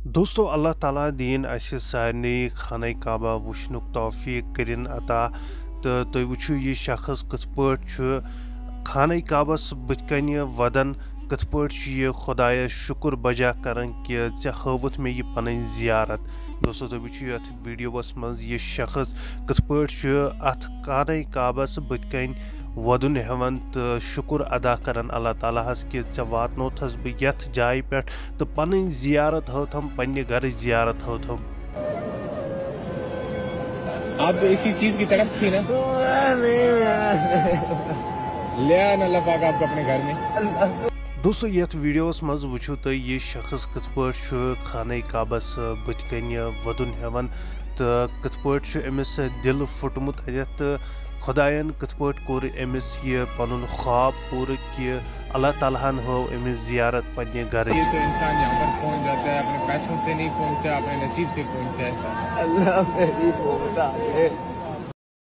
دوستو اللہ تعالیٰ دین اسہِ سارنٕے خانہ کعبہ وٕچھنُک توفیق کٔرِن عطا تہٕ تُہۍ وٕچھِو یہِ شخص کِتھ پٲٹھۍ چھُ خانہ کعبس بٕتھِ کنہِ ودان کِتھ پٲٹھۍ چھُ یہِ خۄدایس شُکر بجا کران کہِ ژےٚ ہٲوُتھ مےٚ یہِ پنٕنۍ زیارت دوستو تُہۍ وٕچھِو یتھ ویڈیوس منٛز یہِ شخص کِتھ پٲٹھۍ چھُ اتھ خانہ کعبس بٕتھِ کنۍ ودُن ہٮ۪وان تہٕ شُکر ادا کران اللہ تعالیٰ ہس کہِ ژےٚ واتنوتھس بہٕ یتھ جایہِ پٮ۪ٹھ تہٕ پنٕنۍ زیارت ہٲوتھم پننہِ گرٕچ زیارت ہٲوتھم آپ اسی چیز کی طرف تھی نا لے آنا اللہ پاک آپ کو اپنے گھر میں دوستو یتھ ویڈیوس منٛز وٕچھِو تُہۍ یہِ شخص کِتھ پٲٹھۍ چھُ خانہ کعبس بٕتھِ کنہِ ودُن ہٮ۪وان تہٕ کِتھ پٲٹھۍ چھُ أمِس دِل پھُٹمُت اتٮ۪تھ تہٕ خۄداین کِتھ پٲٹھۍ کوٚر أمِس یہِ پنُن خواب پوٗرٕ کہِ اللہ تعالیٰ ہن ہٲو أمِس زیارت پننہِ یہ گرٕچ تو انسان یہاں پر پہنچ جاتا ہے اپنے پیسوں سے نہیں پہنچتا اپنے نصیب سے پہنچتا ہے اللہ میری مولا ہے